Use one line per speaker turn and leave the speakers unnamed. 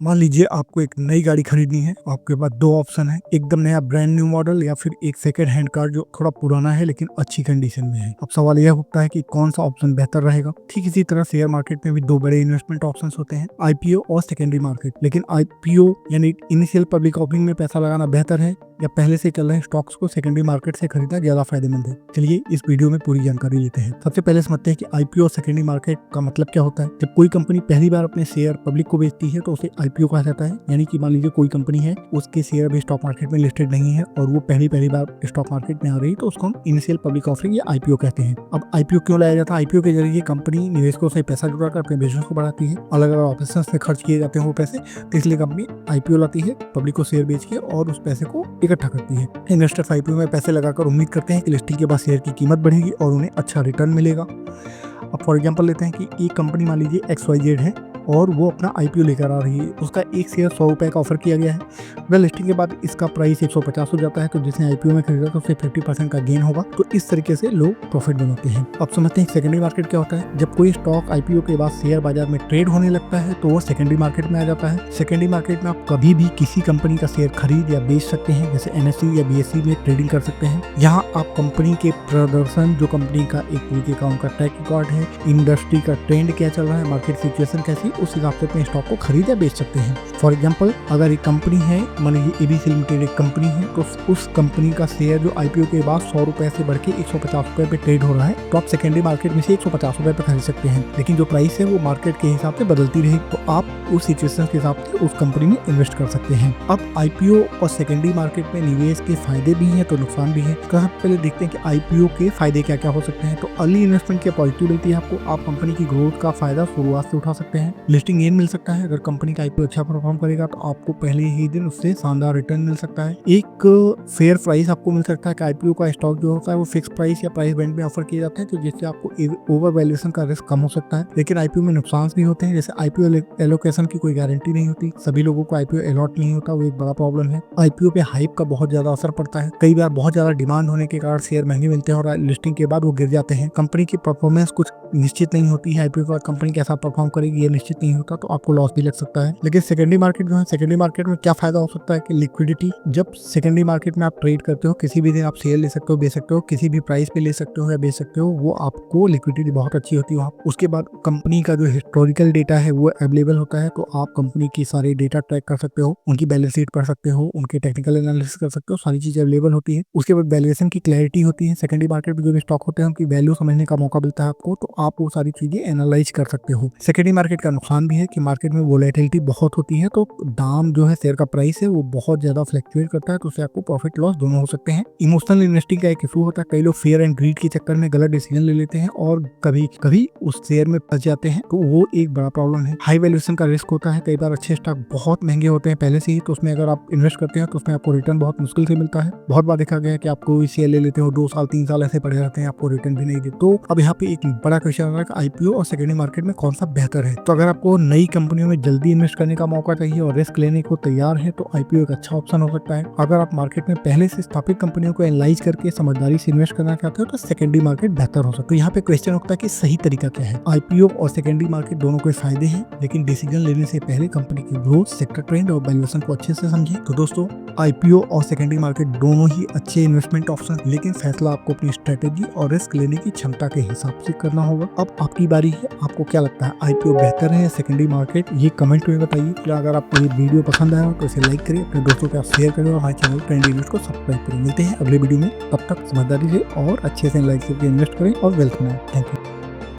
मान लीजिए आपको एक नई गाड़ी खरीदनी है। आपके पास दो ऑप्शन है, एकदम नया ब्रांड न्यू मॉडल या फिर एक सेकंड हैंड कार जो थोड़ा पुराना है लेकिन अच्छी कंडीशन में है। अब सवाल यह उठता है कि कौन सा ऑप्शन बेहतर रहेगा। ठीक इसी तरह शेयर मार्केट में भी दो बड़े इन्वेस्टमेंट ऑप्शंस होते हैं, आईपीओ और सेकेंडरी मार्केट। लेकिन आईपीओ यानी इनिशियल पब्लिक ऑफरिंग में पैसा लगाना बेहतर है या पहले से चल रहे स्टॉक्स को सेकेंडरी मार्केट से खरीदना ज्यादा फायदेमंद है। चलिए इस वीडियो में पूरी जानकारी लेते हैं। सबसे पहले समझते हैं कि आईपीओ और सेकेंडरी मार्केट का मतलब क्या होता है। जब कोई कंपनी पहली बार अपने शेयर पब्लिक को बेचती है तो उसे आईपीओ कहा जाता है। यानी कि मान लीजिए कोई कंपनी है, उसके शेयर अभी स्टॉक मार्केट में लिस्टेड नहीं है और वो पहली बार स्टॉक मार्केट में आ रही है तो उसको हम इनिशियल पब्लिक ऑफरिंग या आईपीओ कहते हैं। अब आईपीओ क्यों लाया जाता है? आईपीओ के जरिए कंपनी निवेशकों से पैसा जुटाकर अपने बिजनेस को बढ़ाती है। अलग अलग ऑपरेशन में खर्च किए जाते हैं वो पैसे, तो इसलिए कंपनी आईपीओ लाती है, पब्लिक को शेयर बेच के और उस पैसे को इकट्ठा करती है। इन्वेस्टर्स आईपीओ में पैसे लगाकर उम्मीद करते हैं कि लिस्टिंग के बाद शेयर की कीमत बढ़ेगी और उन्हें अच्छा रिटर्न मिलेगा। अब फॉर एग्जांपल लेते हैं कि एक कंपनी मान लीजिए XYZ है और वो अपना आईपीओ लेकर आ रही है। उसका एक शेयर 100 रुपये का ऑफर किया गया है। वह लिस्टिंग के बाद इसका प्राइस 150 हो जाता है, तो जिसने आईपीओ में खरीदा तो उसे 50% का गेन होगा। तो इस तरीके से लोग प्रॉफिट बनाते हैं। अब समझते हैं सेकेंडरी मार्केट क्या होता है। जब कोई स्टॉक आईपीओ के बाद शेयर बाजार में ट्रेड होने लगता है तो वो सेकेंडरी मार्केट में आ जाता है। सेकेंडरी मार्केट में आप कभी भी किसी कंपनी का शेयर खरीद या बेच सकते हैं, जैसे NSE या BSE में ट्रेडिंग कर सकते हैं। यहाँ आप कंपनी के प्रदर्शन, जो कंपनी का एक तरीके का उनका ट्रैक रिकॉर्ड है, इंडस्ट्री का ट्रेंड क्या चल रहा है, मार्केट सिचुएशन कैसी, उस हिसाब से अपने स्टॉक को खरीद या बेच सकते हैं। फॉर एग्जांपल अगर एक कंपनी है, मान लीजिए ABC लिमिटेड एक कंपनी है, तो उस कंपनी का शेयर जो आईपीओ के बाद 100 रुपए से बढ़ के 150 रुपए पे ट्रेड हो रहा है, तो आप सेकेंडरी मार्केट में से 150 रुपए पे खरीद सकते हैं। लेकिन जो प्राइस है वो मार्केट के हिसाब से बदलती रहेगी, तो आप उस सिचुएशन के हिसाब से उस कंपनी में इन्वेस्ट कर सकते हैं। अब आईपीओ और सेकेंडरी मार्केट में निवेश के फायदे भी हैं तो नुकसान भी है। पहले देखते हैं कि आईपीओ के फायदे क्या क्या हो सकते हैं। तो अर्ली इन्वेस्टमेंट की अपॉर्चुनिटी मिलती है आपको। आप कंपनी की ग्रोथ का फायदा शुरुआत से उठा सकते हैं। लिस्टिंग गेन मिल सकता है। अगर कंपनी का आईपीओ अच्छा परफॉर्म करेगा तो आपको पहले ही दिन उससे शानदार रिटर्न मिल सकता है। एक फेयर प्राइस आपको मिल सकता है कि आईपीओ का स्टॉक जो होता है वो फिक्स प्राइस या प्राइस बैंड में ऑफर किया जाता है, तो जिससे आपको ओवर वैल्यूएशन का रिस्क कम हो सकता है। लेकिन आईपीओ में नुकसान भी होते हैं, जैसे आईपीओ एलोकेशन की कोई गारंटी नहीं होती, सभी लोगों को आईपीओ अलॉट नहीं होता, वो एक बड़ा प्रॉब्लम है। आईपीओ पे हाइप का बहुत ज्यादा असर पड़ता है। कई बार बहुत ज्यादा डिमांड होने के कारण शेयर महंगे मिलते हैं और लिस्टिंग के बाद वो गिर जाते हैं। कंपनी की परफॉर्मेंस कुछ निश्चित नहीं होती है। आईपीओ के बाद कंपनी कैसा परफॉर्म करेगी ये निश्चित नहीं होता, तो आपको लॉस भी लग सकता है। लेकिन सेकेंडरी मार्केट जो है, सेकेंडरी मार्केट में क्या फायदा हो सकता है कि लिक्विडिटी। जब सेकेंडरी मार्केट में आप ट्रेड करते हो, किसी भी दिन आप शेयर ले सकते हो, बेच सकते हो, किसी भी प्राइस पे ले सकते हो या बेच सकते हो, वो आपको लिक्विडिटी बहुत अच्छी होती है। उसके बाद कंपनी का जो हिस्टोरिकल डेटा है वो अवेलेबल होता है, तो आप कंपनी की सारे डेटा ट्रैक कर सकते हो, उनकी बैलेंस शीट पढ़ सकते हो, उनके टेक्निकल एनालिसिस कर सकते हो, सारी चीजें अवेलेबल होती है। उसके बाद वैल्यूएशन की क्लैरिटी होती है। सेकेंडरी मार्केट में जो भी स्टॉक होते हैं उनकी वैल्यू समझने का मौका मिलता है आपको, तो आप वो सारी चीजें एनालाइज कर सकते हो। सेकेंडरी मार्केट का नुकसान भी है कि मार्केट में वोलेटिलिटी बहुत होती है, तो दाम जो है शेयर का प्राइस है वो बहुत ज्यादा फ्लक्चुएट करता है, तो उससे आपको प्रॉफिट लॉस दोनों हो सकते हैं। इमोशनल इन्वेस्टिंग का एक इशू होता है। कई लोग फेयर एंड ग्रीड के चक्कर में गलत डिसीजन ले लेते हैं और कभी कभी उस शेयर में फंस जाते हैं, तो वो एक बड़ा प्रॉब्लम है। हाई वैल्यूएशन का रिस्क होता है। कई बार अच्छे स्टॉक बहुत महंगे होते हैं पहले से ही, तो उसमें अगर आप इन्वेस्ट करते हैं तो उसमें आपको रिटर्न बहुत मुश्किल से मिलता है। बहुत बार देखा गया है कि आप कोई शेयर ले लेते हो, 2 साल 3 साल ऐसे पड़े रहते हैं, आपको रिटर्न भी नहीं देते। तो अब यहाँ पे एक बड़ा क्वेश्चन आ रहा है कि आईपीओ और सेकेंडरी मार्केट में कौन सा बेहतर है। तो अगर आपको नई कंपनियों में जल्दी इन्वेस्ट करने का मौका चाहिए और रिस्क लेने को तैयार है तो आईपीओ एक अच्छा ऑप्शन हो सकता है। अगर आप मार्केट में पहले से स्थापित कंपनियों को एनालाइज करके समझदारी से इन्वेस्ट करना चाहते हो तो सेकेंडरी मार्केट बेहतर हो सकता है। यहाँ पे क्वेश्चन उठता है कि सही तरीका क्या है। आईपीओ और सेकेंडरी मार्केट दोनों के फायदे हैं, लेकिन डिसीजन लेने से पहले कंपनी की ग्रोथ, सेक्टर ट्रेंड और वैल्यूएशन को अच्छे से समझें। तो दोस्तों, आईपीओ और सेकेंडरी मार्केट दोनों ही अच्छे इन्वेस्टमेंट ऑप्शन, लेकिन फैसला आपको अपनी स्ट्रेटेजी और रिस्क लेने की क्षमता के हिसाब से करना होगा। अब आपकी बारी है, आपको क्या लगता है आईपीओ बेहतर है या सेकेंडरी मार्केट, ये कमेंट में बताइए। अगर आपको ये वीडियो पसंद आया हो तो इसे लाइक करिए, अपने दोस्तों के साथ शेयर करें और हमारे चैनल ट्रेंडी न्यूज को सब्सक्राइब करें। मिलते हैं अगले वीडियो में, तब तक समझदारी से और अच्छे से एनालाइज करके इन्वेस्ट करें और वेल्थ बनाएं। Thank you.